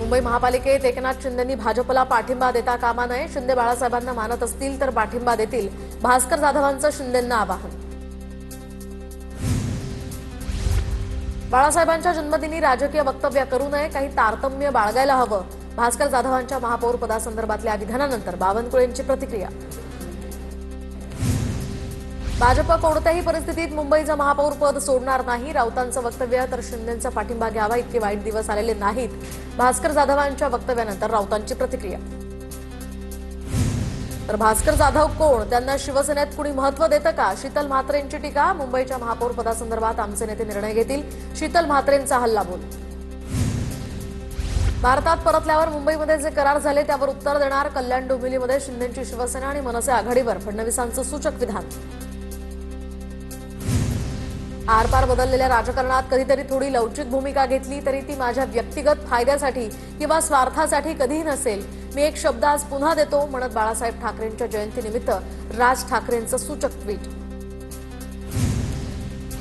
मुंबई महापालिकेत एकनाथ शिंदेंनी भाजपला पाठिंबा देता कामा नये. शिंदे बाळासाहेबांना मानत असतील तर पाठिंबा देतील. भास्कर जाधवांचं शिंदेंना आवाहन. बाळासाहेबांच्या जन्मदिनी राजकीय वक्तव्य करू नये, काही तारतम्य बाळगायला हवं. भास्कर जाधवांच्या महापौर पदासंदर्भातल्या विधानानंतर बावनकुळेंची प्रतिक्रिया. भाजप कोणत्याही परिस्थितीत मुंबईचं महापौर पद सोडणार नाही. राऊतांचं वक्तव्य तर शिंदेंचा पाठिंबा घ्यावा, इतके वाईट दिवस आलेले नाहीत. भास्कर जाधवांच्या वक्तव्यानंतर राऊतांची प्रतिक्रिया. तर भास्कर जाधव कोण, त्यांना शिवसेनेत कुणी महत्व देतं का? शीतल म्हात्रेंची टीका. मुंबईच्या महापौर पदासंदर्भात आमचे नेते निर्णय घेतील. शीतल म्हात्रेंचा हल्लाबोल. भारतात परतल्यावर मुंबईमध्ये जे करार झाले त्यावर उत्तर देणार. कल्याण डोंबिवलीमध्ये शिंदेंची शिवसेना आणि मनसे आघाडीवर, फडणवीसांचं सूचक विधान. आरपार बदललेल्या राजकारणात कधीतरी थोडी लवचिक भूमिका घेतली तरी ती माझ्या व्यक्तिगत फायद्यासाठी किंवा स्वार्थासाठी कधीही नसेल. मी एक शब्द आज पुन्हा देतो, म्हणत बाळासाहेब ठाकरेंच्या जयंतीनिमित्त राज ठाकरेंचं सूचक ट्विट.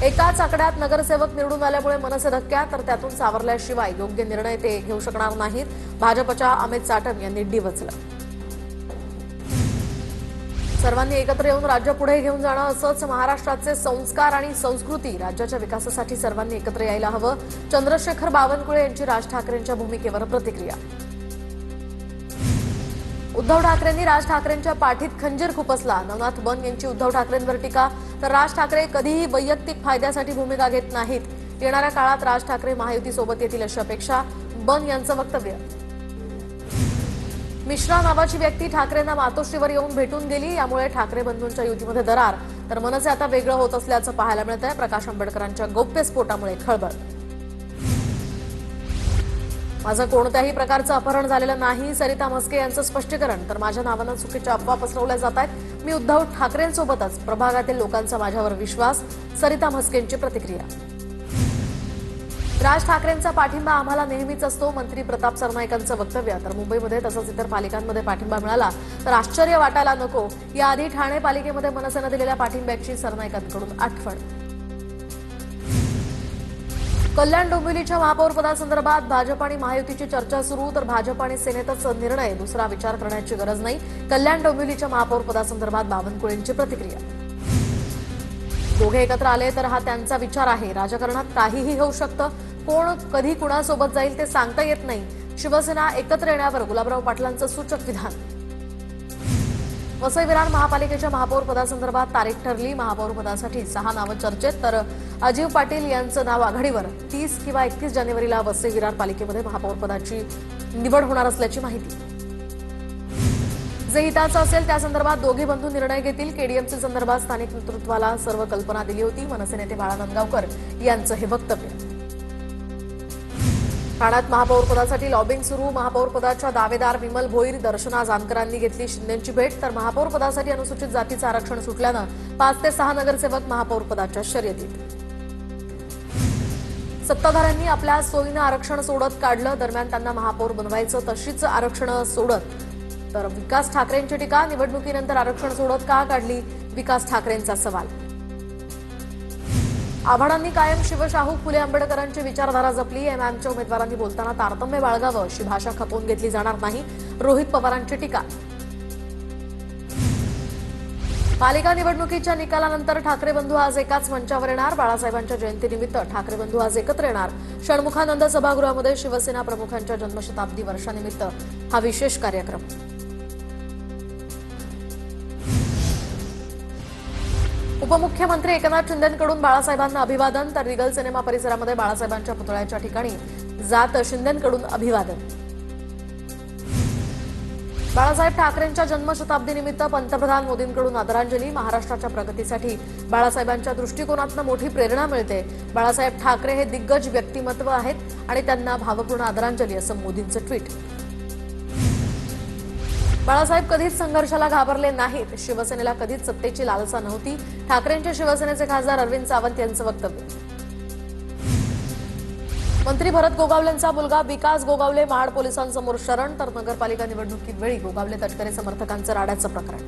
एकाच आकड्यात नगरसेवक निवडून आल्यामुळे मनसे धक्क्यात, तर त्यातून सावरल्याशिवाय योग्य निर्णय ते घेऊ शकणार नाहीत. भाजपच्या अमित साटम यांनी डिवचलं. सर्वांनी एकत्र येऊन राज्य पुढे घेऊन जाणं, असंच महाराष्ट्राचे संस्कार आणि संस्कृती. राज्याच्या विकासासाठी सर्वांनी एकत्र यायला हवं. चंद्रशेखर बावनकुळे यांची राज ठाकरेंच्या भूमिकेवर प्रतिक्रिया. उद्धव ठाकरेंनी राज ठाकरेंच्या पाठीत खंजीर खुपसला. नवनाथ बन यांची उद्धव ठाकरेंवर टीका. तर राज ठाकरे कधीही वैयक्तिक फायद्यासाठी भूमिका घेत नाहीत. येणाऱ्या काळात राज ठाकरे महायुतीसोबत येतील अशी अपेक्षा. बन यांचं वक्तव्य. मिश्रा नावाची व्यक्ती ठाकरेंना मातोश्रीवर येऊन भेटून गेली, यामुळे ठाकरे बंधूंच्या युतीमध्ये दरार. तर मनसे आता वेगळं होत असल्याचं पाहायला मिळत आहे. प्रकाश आंबेडकरांच्या गौप्यस्फोटामुळे खळबळ. माझं कोणत्याही प्रकारचं अपहरण झालेलं नाही, सरिता म्हस्के यांचं स्पष्टीकरण. तर माझ्या नावानं चुकीच्या अफवा पसरवल्या जात आहेत. मी उद्धव ठाकरेंसोबतच, प्रभागातील लोकांचा माझ्यावर विश्वास. सरिता म्हस्केंची प्रतिक्रिया. राज ठाकरेंचा पाठिंबा आम्हाला नेहमीच असतो, मंत्री प्रताप सरनाईकांचं वक्तव्य. तर मुंबईमध्ये तसंच इतर पालिकांमध्ये पाठिंबा मिळाला तर आश्चर्य वाटायला नको. याआधी ठाणे पालिकेमध्ये मनसेनं दिलेल्या पाठिंब्याची सरनाईकांकडून आठवण. कल्याण डोंबिवलीच्या महापौर पदासंदर्भात भाजप आणि महायुतीची चर्चा सुरू. तर भाजप आणि सेनेतच निर्णय, दुसरा विचार करण्याची गरज नाही. कल्याण डोंबिवलीच्या महापौर पदासंदर्भात बावनकुळेंची प्रतिक्रिया. दोघे एकत्र आले तर हा त्यांचा विचार आहे. राजकारणात काहीही होऊ शकतं. कोण कधी कुणासोबत जाईल ते सांगता येत नाही. शिवसेना एकत्र येण्यावर गुलाबराव पाटलांचं सूचक विधान. वसई विरार महापालिकेच्या महापौर पदासंदर्भात तारीख ठरली. महापौर पदासाठी 6 नावं चर्चेत. तर अजीव पाटील यांचं नाव आघाडीवर. 30 किंवा 31 जानेवारीला वसई विरार पालिकेमध्ये महापौर पदाची निवड होणार असल्याची माहिती. जे हिताचं असेल त्या संदर्भात दोघे बंधू निर्णय घेतील. केडीएमसी संदर्भात स्थानिक नेतृत्वाला सर्व कल्पना दिली होती. मनसे नेते बाळा नंदगावकर यांचं हे वक्तव्य. ठाण्यात महापौर पदासाठी लॉबिंग सुरू. महापौर पदाच्या दावेदार विमल भोईर, दर्शना जानकरांनी घेतली शिंदेंची भेट. तर महापौर पदासाठी अनुसूचित जातीचं आरक्षण सुटल्यानं 5 ते 6 नगरसेवक महापौर पदाच्या शर्यतीत. सत्ताधाऱ्यांनी आपल्या सोयीनं आरक्षण सोडत काढलं. दरम्यान त्यांना महापौर बनवायचं, तशीच आरक्षण सोडत. तर विकास ठाकरेंची टीका. निवडणुकीनंतर आरक्षण सोडत का काढली, विकास ठाकरेंचा सवाल. आव्हाडांनी कायम शिवशाहू फुले आंबेडकरांची विचारधारा जपली. एमआयएमच्या उमेदवारांनी बोलताना तारतम्य बाळगावं, अशी भाषा खपवून घेतली जाणार नाही. रोहित पवारांची टीका. पालिका निवडणुकीच्या निकालानंतर ठाकरे बंधू आज एकाच मंचावर येणार. बाळासाहेबांच्या जयंतीनिमित्त ठाकरे बंधू आज एकत्र येणार. षण्मुखानंद सभागृहामध्ये शिवसेना प्रमुखांच्या जन्मशताब्दी वर्षानिमित्त हा विशेष कार्यक्रम. उपमुख्यमंत्री एकनाथ शिंदेंकडून बाळासाहेबांना अभिवादन. तर रिगल सिनेमा परिसरामध्ये बाळासाहेबांच्या पुतळ्याच्या ठिकाणी जात शिंदेंकडून अभिवादन. बाळासाहेब ठाकरेंच्या जन्मशताब्दीनिमित्त पंतप्रधान मोदींकडून आदरांजली. महाराष्ट्राच्या प्रगतीसाठी बाळासाहेबांच्या दृष्टिकोनातून मोठी प्रेरणा मिळते. बाळासाहेब ठाकरे हे दिग्गज व्यक्तिमत्व आहेत आणि त्यांना भावपूर्ण आदरांजली, असं मोदींचं ट्विट. बाळासाहेब कधीच संघर्षाला घाबरले नाहीत. शिवसेनेला कधीच सत्तेची लालसा नव्हती. ठाकरेंचे शिवसेनेचे खासदार अरविंद सावंत यांचं वक्तव्य. मंत्री भरत गोगावलेंचा मुलगा विकास गोगावले महाड पोलिसांसमोर शरण. तर नगरपालिका निवडणुकीवेळी गोगावले तटकरे समर्थकांचं राड्याचं प्रकरण.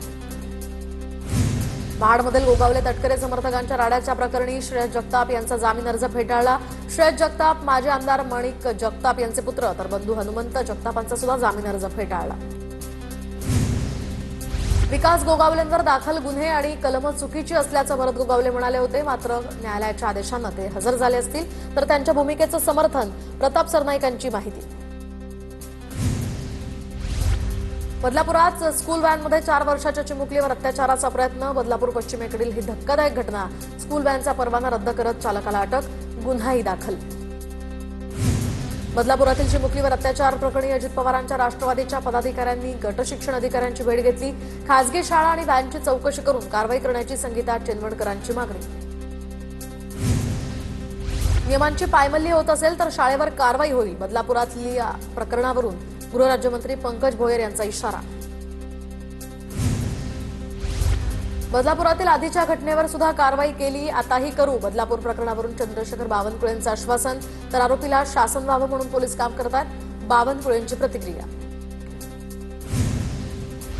महाडमधील गोगावले तटकरे समर्थकांच्या राड्याच्या प्रकरणी श्रेयस जगताप यांचा जामीन अर्ज फेटाळला. श्रेयस जगताप माजी आमदार माणिक जगताप यांचे पुत्र तर बंधू हनुमंत जगतापांचा सुद्धा जामीन अर्ज फेटाळला. विकास गोगावलेंवर दाखल गुन्हे आणि कलम चुकीची असल्याचं भरत गोगावले म्हणाले होते. मात्र न्यायालयाच्या आदेशानं ते हजर झाले असतील तर त्यांच्या भूमिकेचं समर्थन प्रताप सरनाईक यांची माहिती. बदलापुरात स्कूल व्हॅनमध्ये 4 वर्षाच्या चिमुकलीवर अत्याचाराचा प्रयत्न. बदलापूर पश्चिमेकडील ही धक्कादायक घटना. स्कूल व्हॅनचा परवाना रद्द करत चालकाला अटक, गुन्हाही दाखल. बदलापुरातील चिमुकलीवर अत्याचार प्रकरणी अजित पवारांच्या राष्ट्रवादीच्या पदाधिकाऱ्यांनी गट शिक्षण अधिकाऱ्यांची भेट घेतली. खासगी शाळा आणि व्हॅनची चौकशी करून कारवाई करण्याची संगीता चेनवडकरांची मागणी. नियमांची पायमल्ली होत असेल तर शाळेवर कारवाई होईल. बदलापुरातल्या प्रकरणावरून गृहराज्यमंत्री पंकज भोयर यांचा इशारा. बदलापुरातील आधीच्या घटनेवर सुद्धा कारवाई केली, आताही करू. बदलापूर प्रकरणावरून चंद्रशेखर बावनकुळेंचं आश्वासन. तर आरोपीला शासन व्हावं म्हणून पोलीस काम करतात. बावनकुळेंची प्रतिक्रिया.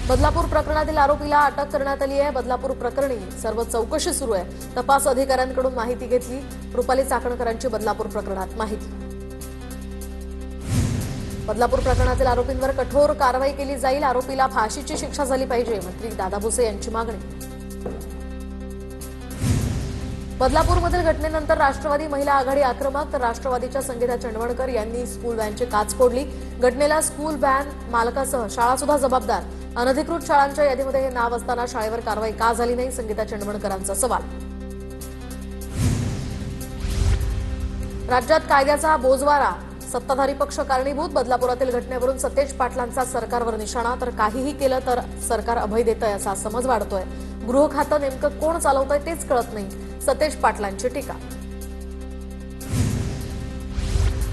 बदलापूर प्रकरणातील आरोपीला अटक करण्यात आली आहे. बदलापूर प्रकरणी सर्व चौकशी सुरू आहे. तपास अधिकाऱ्यांकडून माहिती घेतली. रुपाली चाकणकरांची बदलापूर प्रकरणात माहिती. बदलापूर प्रकरणातील आरोपींवर कठोर कारवाई केली जाईल. आरोपीला फाशीची शिक्षा झाली पाहिजे, मंत्री दादा भुसे यांची मागणी. बदलापूरमधील घटनेनंतर राष्ट्रवादी महिला आघाडी आक्रमक. तर राष्ट्रवादीच्या संगीता चंडवणकर यांनी स्कूल व्हॅनची काच फोडली. घटनेला स्कूल व्हॅन मालकासह शाळा सुद्धा जबाबदार. अनधिकृत शाळांच्या यादीमध्ये हे नाव असताना शाळेवर कारवाई का झाली नाही, संगीता चंडवणकरांचा सवाल. राज्यात कायद्याचा बोजवारा, सत्ताधारी पक्ष कारणीभूत. बदलापुरातील घटनेवरून सतेज पाटलांचा सरकारवर निशाणा. तर काहीही केलं तर सरकार अभय देतंय असा समज वाढतोय. गृह खातं नेमकं कोण चालवतंय तेच कळत नाही, सतेज पाटलांची टीका.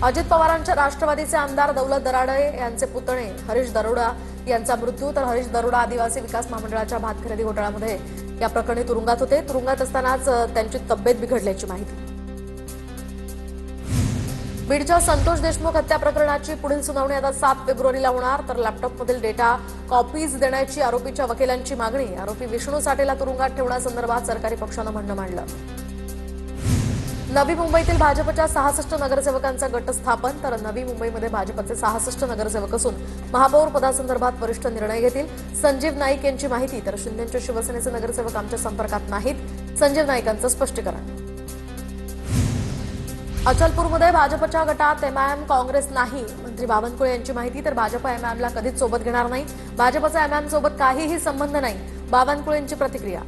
अजित पवारांच्या राष्ट्रवादीचे आमदार दौलत दराडे यांचे पुतणे हरीश दरोडा यांचा मृत्यू. तर हरीश दरोडा आदिवासी विकास महामंडळाच्या भात खरेदी घोटाळ्यामध्ये या प्रकरणी तुरुंगात होते. तुरुंगात असतानाच त्यांची तब्येत बिघडल्याची माहिती. बीडच्या संतोष देशमुख हत्या प्रकरणाची पुढील सुनावणी आता 7 फेब्रुवारीला होणार. तर लॅपटॉपमधील डेटा कॉपीज देण्याची आरोपीच्या वकिलांची मागणी. आरोपी विष्णू साठेला तुरुंगात ठेवण्यासंदर्भात सरकारी पक्षानं म्हणणं मांडलं. नवी मुंबईतील भाजपच्या 66 नगरसेवकांचा गट स्थापन. तर नवी मुंबईमध्ये भाजपचे 66 नगरसेवक असून महापौर पदासंदर्भात वरिष्ठ निर्णय घेतील. संजीव नाईक यांची माहिती. तर शिंदेच्या शिवसेनेचे नगरसेवक आमच्या संपर्कात नाहीत, संजीव नाईकांचं स्पष्टीकरण. अचलपूरमध्ये भाजपच्या गटात एमआयएम काँग्रेस नाही, मंत्री बावनकुळे यांची माहिती. तर भाजप एमआयएमला कधीच सोबत घेणार नाही. भाजपचा एमआयएम सोबत काहीही संबंध नाही, बावनकुळेंची प्रतिक्रिया.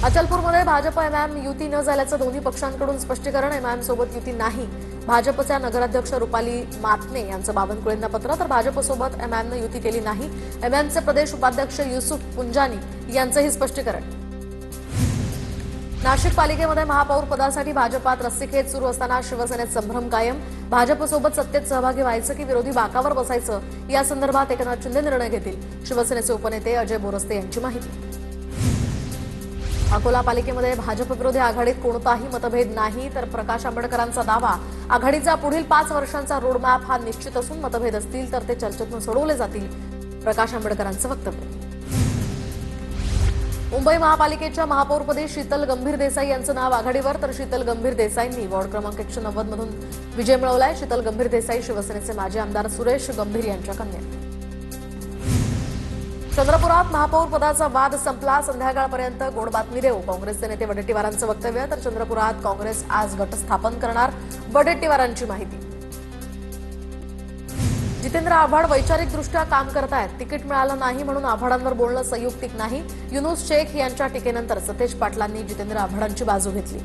अचलपूरमध्ये भाजप एमआयएम युती न झाल्याचं दोन्ही पक्षांकडून स्पष्टीकरण. एमआयएम सोबत युती नाही. भाजपच्या नगराध्यक्ष रुपाली मातने यांचं बावनकुळेंना पत्र. तर भाजपसोबत एमआयएमनं युती केली नाही. एमआयएमचे प्रदेश उपाध्यक्ष युसुफ पुंजानी यांचंही स्पष्टीकरण. नाशिक पालिकेमध्ये महापौर पदासाठी भाजपात रस्सीखेच सुरू असताना शिवसेनेत संभ्रम कायम. भाजपसोबत सत्तेत सहभागी व्हायचं की विरोधी बाकावर बसायचं या संदर्भात एकनाथ शिंदे निर्णय घेतील, शिवसेनेचे उपनेते अजय बोरस्ते यांची माहिती. अकोला पालिकेमध्ये भाजप विरोधी आघाडीत कोणताही मतभेद नाही. तर प्रकाश आंबेडकरांचा दावा, आघाडीचा पुढील 5 वर्षांचा रोडमॅप हा निश्चित असून मतभेद असतील तर ते चर्चेतून सोडवले जातील, प्रकाश आंबेडकरांचं वक्तव्य. मुंबई महापालिकेच्या महापौरपदी शीतल गंभीर देसाई यांचं नाव आघाडीवर. तर शीतल गंभीर देसाईंनी वॉर्ड क्रमांक 190 मधून विजय मिळवलाय. शीतल गंभीर देसाई शिवसेनेचे माजी आमदार सुरेश गंभीर यांच्या कन्या. चंद्रपुरात महापौर पदाचा वाद संपला. संध्याकाळपर्यंत गोड बातमी देऊ, काँग्रेसचे नेते वडेट्टीवारांचं वक्तव्य. तर चंद्रपुरात काँग्रेस आज गट स्थापन करणार, वडेट्टीवारांची माहिती. जितेंद्र आव्हाड वैचारिकदृष्ट्या काम करतायत, तिकीट मिळालं नाही म्हणून आव्हाडांवर बोलणं संयुक्तिक नाही. युनुस शेख यांच्या टीकेनंतर सतेज पाटलांनी जितेंद्र आव्हाडांची बाजू घेतली.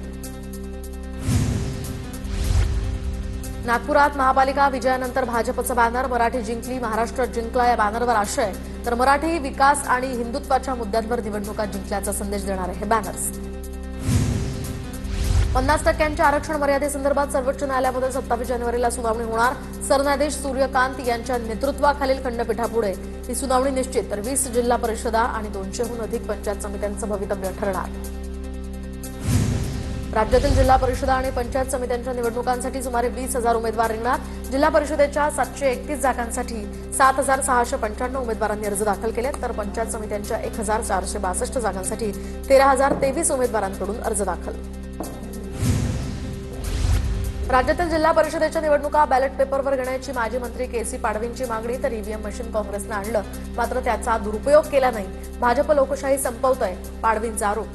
नागपुरात महापालिका विजयानंतर भाजपचं बॅनर, मराठी जिंकली महाराष्ट्र जिंकला या बॅनरवर आशय. तर मराठी विकास आणि हिंदुत्वाच्या मुद्द्यांवर निवडणुका जिंकल्याचा संदेश देणारे हे बॅनर्स. 50% आरक्षण मर्यादेसंदर्भात सर्वोच्च न्यायालयामध्ये 27 जानेवारीला सुनावणी होणार. सरन्यायाधीश सूर्यकांत यांच्या नेतृत्वाखालील खंडपीठापुढे ही सुनावणी निश्चित. तर 20 जिल्हा परिषदा आणि 200हून अधिक पंचायत समित्यांचं भवितव्य ठरणार. राज्यातील जिल्हा परिषद आणि पंचायत समित्यांच्या निवडणुकांसाठी सुमारे 20,000 उमेदवार रिंगणार. जिल्हा परिषदेच्या 731 जागांसाठी 7,695 उमेदवारांनी अर्ज दाखल केले, तर पंचायत समित्यांच्या 1,462 जागांसाठी 13,023 उमेदवारांकडून अर्ज दाखल. राज्यातील जिल्हा परिषदेच्या निवडणुका बॅलेट पेपरवर घेण्याची माजी मंत्री के.सी. पाडवींची मागणी, तर ईव्हीएम मशीन काँग्रेसनं आणलं मात्र त्याचा दुरुपयोग केला नाही. भाजप लोकशाही संपवतंय, पाडवींचा आरोप.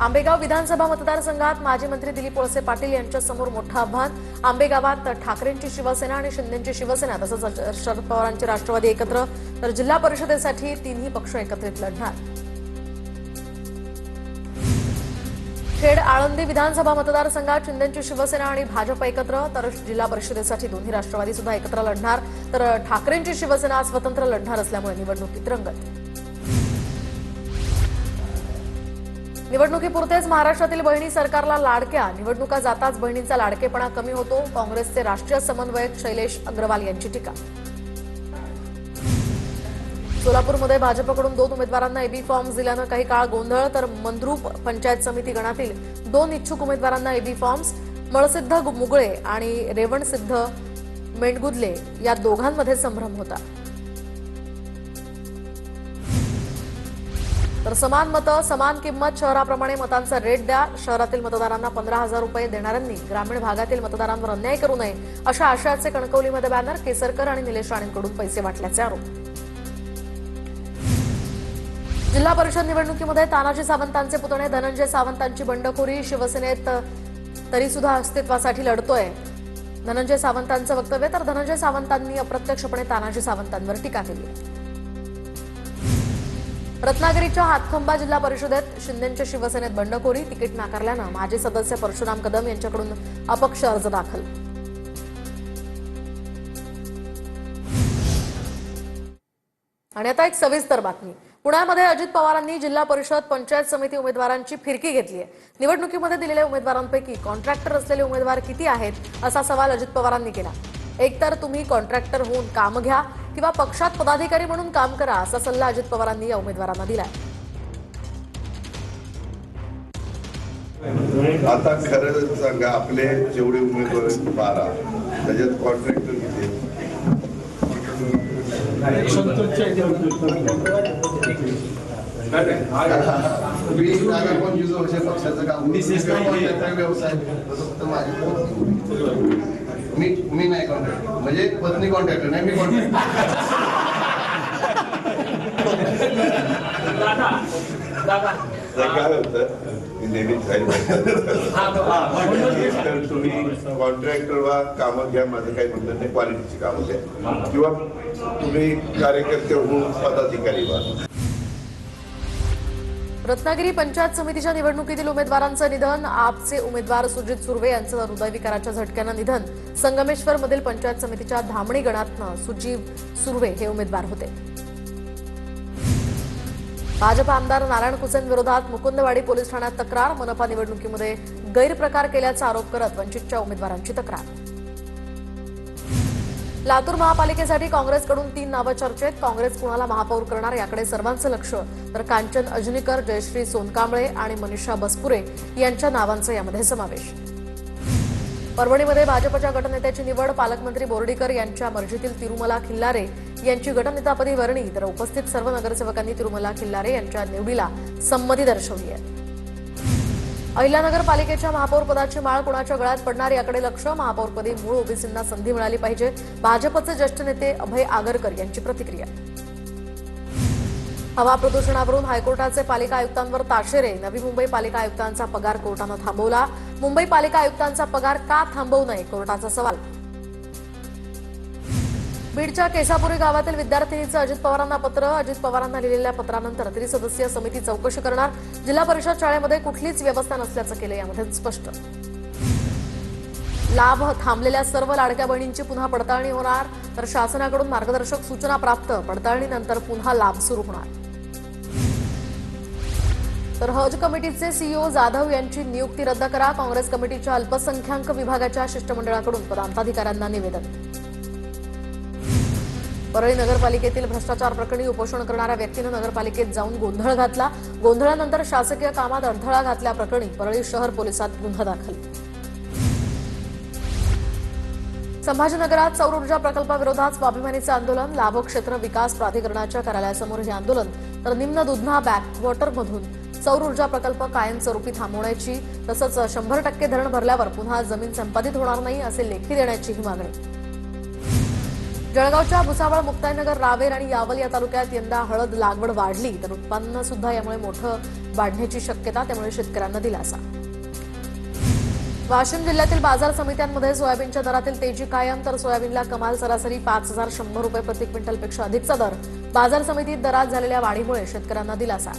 आंबेगाव विधानसभा मतदारसंघात माजी मंत्री दिलीप वळसे पाटील यांच्यासमोर मोठं आव्हान. आंबेगावात ठाकरेंची शिवसेना आणि शिंदेची शिवसेना तसंच शरद पवारांची राष्ट्रवादी एकत्र, तर जिल्हा परिषदेसाठी तिन्ही पक्ष एकत्रित लढणार. खेड आळंदी विधानसभा मतदारसंघात शिंदेची शिवसेना आणि भाजप एकत्र, तर जिल्हा परिषदेसाठी दोन्ही राष्ट्रवादी सुद्धा एकत्र लढणार, तर ठाकरेंची शिवसेना स्वतंत्र लढणार असल्यामुळे निवडणुकीत रंगत. निवडणुकीपुरतेच महाराष्ट्रातील बहिणी सरकारला लाडक्या. निवडणुका जाताच बहिणींचा लाडकेपणा कमी होतो, काँग्रेसचे राष्ट्रीय समन्वयक शैलेश अग्रवाल यांची टीका. सोलापूरमध्ये भाजपकडून 2 उमेदवारांना एबी फॉर्म्स दिल्यानं काही काळ गोंधळ, तर मंद्रुप पंचायत समिती गणातील 2 इच्छुक उमेदवारांना एबी फॉर्म्स. मळसिद्ध मुगळे आणि रेवणसिद्ध मेंढगुदले या दोघांमध्ये संभ्रम होता. तर समान मतं समान किंमत, शहराप्रमाणे मतांचा रेट द्या. शहरातील मतदारांना 15,000 रुपये देणाऱ्यांनी ग्रामीण भागातील मतदारांवर अन्याय करू नये अशा आशयाचे कणकवलीमध्ये बॅनर. केसरकर आणि निलेश राणेंकडून पैसे वाटल्याचे आरोप. जिल्हा परिषद निवडणुकीमध्ये तानाजी सावंतांचे पुतणे धनंजय सावंतांची बंडखोरी. शिवसेनेत तरी सुद्धा अस्तित्वासाठी लढतोय धनंजय सावंतांचं वक्तव्य, तर धनंजय सावंतांनी अप्रत्यक्षपणे तानाजी सावंतांवर टीका केली. रत्नागिरीच्या हातखंबा जिल्हा परिषदेत शिंदेच्या शिवसेनेत बंडखोरी. तिकीट नाकारल्यानं माजी सदस्य परशुराम कदम यांच्याकडून अपक्ष अर्ज दाखल. आणि आता एक सविस्तर बातमी. पुण्यामध्ये अजित पवारांनी जिल्हा परिषद पंचायत समिती उमेदवारांची फिरकी घेतली आहे. निवडणुकीमध्ये दिलेल्या उमेदवारांपैकी कॉन्ट्रॅक्टर असलेले उमेदवार किती आहेत असा सवाल अजित पवारांनी केला. एकतर तुम्ही कॉन्ट्रॅक्टर होऊन काम घ्या किंवा पक्षात पदाधिकारी म्हणून काम करा असा सल्ला अजित पवारांनी या उमेदवारांना दिलाय. आता खरं सांगा, आपले जेवढे उमेदवार 12 त्याच्यात कॉन्ट्रॅक्टर किती? पक्षाचं काम व्यवसाय मी नाही कॉन्ट्रॅक्टर, म्हणजे पत्नी कॉन्ट्रॅक्टर नाही, मी कॉन्ट्रॅक्टर. काय होतं नेहमीच तुम्ही कॉन्ट्रॅक्टर वा कामं घ्या, माझं काही म्हणत नाही, क्वालिटीची कामं घ्या किंवा तुम्ही कार्यकर्ते होऊन पदाधिकारी व्हा. रत्नागिरी पंचायत समितीच्या निवडणुकीतील उमेदवारांचं निधन. आपचे उमेदवार सुजित सुर्वे यांचं हृदयविकाराच्या झटक्यानं निधन. संगमेश्वरमधील पंचायत समितीच्या धामणी गणातनं सुजीव सुर्वे हे उमेदवार होते. भाजप आमदार नारायण कुसेंविरोधात मुकुंदवाडी पोलीस ठाण्यात तक्रार. मनपा निवडणुकीमध्ये गैरप्रकार केल्याचा आरोप करत वंचितच्या उमेदवारांची तक्रार. लातूर महापालिकेसाठी काँग्रेसकडून 3 नावं चर्चेत. काँग्रेस कुणाला महापौर करणार याकडे सर्वांचं लक्ष, तर कांचन अजनीकर, जयश्री सोनकांबळे आणि मनीषा बसपुरे यांच्या नावांचा यामध्ये समावेश. परभणीमध्ये भाजपच्या गटनेत्याची निवड. पालकमंत्री बोर्डीकर यांच्या मर्जीतील तिरुमला खिल्लारे यांची गटनेतापदी वर्णी, तर उपस्थित सर्व नगरसेवकांनी तिरुमला खिल्लारे यांच्या निवडीला संमती दर्शवली आहे. अहिल्यानगर पालिकेच्या महापौर पदाची माळ कुणाच्या गळ्यात पडणार याकडे लक्ष. महापौरपदी मूळ ओबीसींना संधी मिळाली पाहिजे. भाजपचे ज्येष्ठ नेते अभय आगरकर यांची प्रतिक्रिया. हवा प्रदूषणावरून हायकोर्टाचे पालिका आयुक्तांवर ताशेरे. नवी मुंबई पालिका आयुक्तांचा पगार कोर्टानं थांबवला. मुंबई पालिका आयुक्तांचा पगार का थांबवू नये, कोर्टाचा सवाल. बीडच्या केसापुरी गावातील विद्यार्थिनीचं अजित पवारांना पत्र. अजित पवारांना लिहिलेल्या पत्रानंतर त्रिसदस्यीय समिती चौकशी करणार. जिल्हा परिषद शाळेमध्ये कुठलीच व्यवस्था नसल्याचं केलं यामध्ये स्पष्ट. लाभ थांबलेल्या सर्व लाडक्या बहिणींची पुन्हा पडताळणी होणार, तर शासनाकडून मार्गदर्शक सूचना प्राप्त. पडताळणीनंतर पुन्हा लाभ सुरू होणार. तर हज कमिटीचे सीईओ जाधव यांची नियुक्ती रद्द करा. काँग्रेस कमिटीच्या अल्पसंख्याक विभागाच्या शिष्टमंडळाकडून प्रांताधिकाऱ्यांना निवेदन. परळी नगरपालिकेतील भ्रष्टाचार प्रकरणी उपोषण करणाऱ्या व्यक्तीनं नगरपालिकेत जाऊन गोंधळ घातला. गोंधळानंतर शासकीय कामात अडथळा घातल्याप्रकरणी परळी शहर पोलिसात गुन्हा दाखल. संभाजीनगरात सौर ऊर्जा प्रकल्पाविरोधात स्वाभिमानीचे आंदोलन. लाभक्षेत्र विकास प्राधिकरणाच्या कार्यालयासमोर हे आंदोलन. तर निम्न दुधना बॅकवॉटरमधून सौर ऊर्जा प्रकल्प कायमस्वरूपी थांबवण्याची तसंच 100% धरण भरल्यावर पुन्हा जमीन संपादित होणार नाही असे लेखी देण्याची ही मागणी. जळगावच्या भुसावळ, मुक्ताईनगर, रावेर आणि यावल या तालुक्यात यंदा हळद लागवड वाढली तर उत्पन्न सुद्धा यामुळे मोठं वाढण्याची शक्यता. त्यामुळे शेतकऱ्यांना दिलासा. वाशिम जिल्ह्यातील बाजार समित्यांमध्ये सोयाबीनच्या दरातील तेजी कायम. तर सोयाबीनला कमाल सरासरी 5,100 रुपये प्रति क्विंटलपेक्षा अधिकचा दर. बाजार समितीत दरात झालेल्या वाढीमुळे शेतकऱ्यांना दिलासा.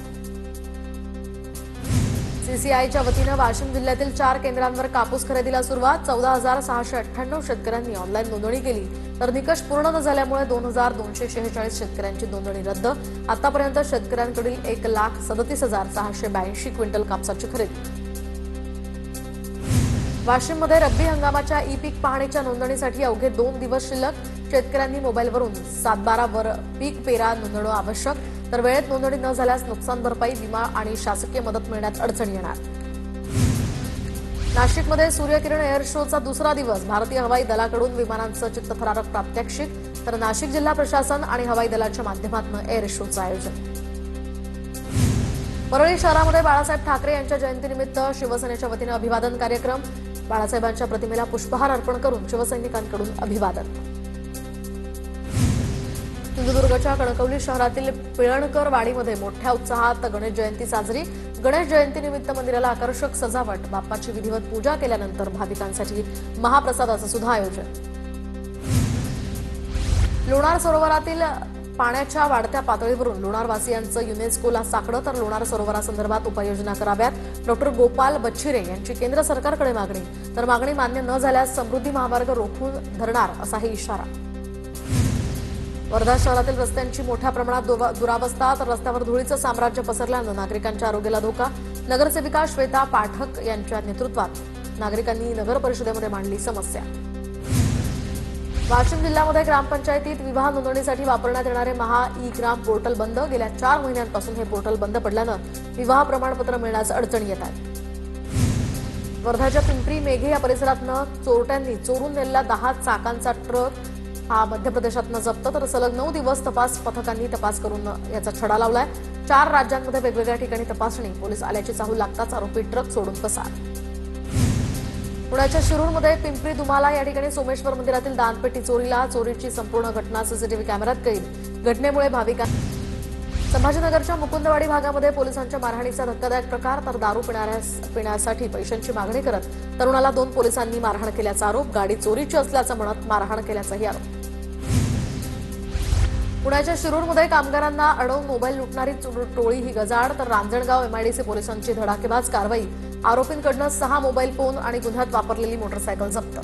सीसीआयच्या वतीनं वाशिम जिल्ह्यातील 4 केंद्रांवर कापूस खरेदीला सुरुवात. 14,698 शेतकऱ्यांनी ऑनलाईन नोंदणी केली. तर निकष पूर्ण न झाल्यामुळे 2,246 शेतकऱ्यांची नोंदणी रद्द. आतापर्यंत शेतकऱ्यांकडील 1,37,682 क्विंटल कापसाची खरेदी. वाशिममध्ये रब्बी हंगामाच्या ई पीक पाहणीच्या नोंदणीसाठी अवघे 2 दिवस शिल्लक. शेतकऱ्यांनी मोबाईलवरून 7/12 वर पीक पेरा नोंदवणं आवश्यक. तर वेळेत नोंदणी न झाल्यास नुकसान भरपाई, विमा आणि शासकीय मदत मिळण्यात अडचण येणार. नाशिकमध्ये सूर्यकिरण एअर शोचा दुसरा दिवस. भारतीय हवाई दलाकडून विमानांचं चित्तथरारक प्रात्यक्षिक. तर नाशिक जिल्हा प्रशासन आणि हवाई दलाच्या माध्यमातून एअर शोचं आयोजन. परळी शहरामध्ये बाळासाहेब ठाकरे यांच्या जयंतीनिमित्त शिवसेनेच्या वतीनं अभिवादन कार्यक्रम. बाळासाहेबांच्या प्रतिमेला पुष्पहार अर्पण करून शिवसैनिकांकडून अभिवादन. सिंधुदुर्गच्या कणकवली शहरातील पिळणकर वाडीमध्ये मोठ्या उत्साहात गणेश जयंती साजरी. गणेश जयंतीनिमित्त मंदिराला आकर्षक सजावट. बाप्पाची विधिवत पूजा केल्यानंतर भाविकांसाठी महाप्रसादाचं सुद्धा आयोजन. लोणार सरोवरातील पाण्याच्या वाढत्या पातळीवरून लोणारवासियांचं युनेस्कोला साकडं. तर लोणार सरोवरासंदर्भात उपाययोजना कराव्यात. डॉक्टर गोपाल बच्छिरे यांची केंद्र सरकारकडे मागणी. तर मागणी मान्य न झाल्यास समृद्धी महामार्ग रोखून धरणार असाही इशारा. वर्धा शहरातील रस्त्यांची मोठ्या प्रमाणात दुरावस्था. तर रस्त्यावर धुळीचं साम्राज्य पसरल्यानं नागरिकांच्या आरोग्याला धोका. नगरसेविका श्वेता पाठक यांच्या नेतृत्वात नागरिकांनी नगर परिषदेमध्ये मांडली समस्या. वाशिम जिल्ह्यामध्ये ग्रामपंचायतीत विवाह नोंदणीसाठी वापरण्यात येणारे महा ई ग्राम पोर्टल बंद. गेल्या 4 महिन्यांपासून हे पोर्टल बंद पडल्यानं विवाह प्रमाणपत्र मिळण्यास अडचणी येत आहेत. वर्धाच्या पिंपरी मेघे या परिसरातनं चोरट्यांनी चोरून नेलेला 10 चाकांचा ट्रक हा मध्य प्रदेशातनं जप्त. तर सलग 9 दिवस तपास पथकांनी तपास करून याचा छडा लावलाय. 4 राज्यांमध्ये वेगवेगळ्या ठिकाणी तपासणी. पोलीस आल्याची चाहूल लागताच आरोपी ट्रक सोडून पसार. पुण्याच्या शिरूरमध्ये पिंपरी दुमाला या ठिकाणी सोमेश्वर मंदिरातील दानपेटी चोरीला. चोरीची संपूर्ण घटना सीसीटीव्ही कॅमेऱ्यात कैद. घटनेमुळे भाविकांना. संभाजीनगरच्या मुकुंदवाडी भागामध्ये पोलिसांच्या मारहाणीचा धक्कादायक प्रकार. तर दारू पिण्यासाठी पैशांची मागणी करत तरुणाला 2 पोलिसांनी मारहाण केल्याचा आरोप. गाडी चोरीची असल्याचं म्हणत मारहाण केल्याचाही आरोप. पुण्याच्या शिरूरमध्ये कामगारांना अडवून मोबाईल लुटणारी टोळी ही गजाआड. तर रांजणगाव एमआयडीसी पोलिसांची धडाकेबाज कारवाई. आरोपींकडनं 6 मोबाईल फोन आणि गुन्ह्यात वापरलेली मोटरसायकल जप्त.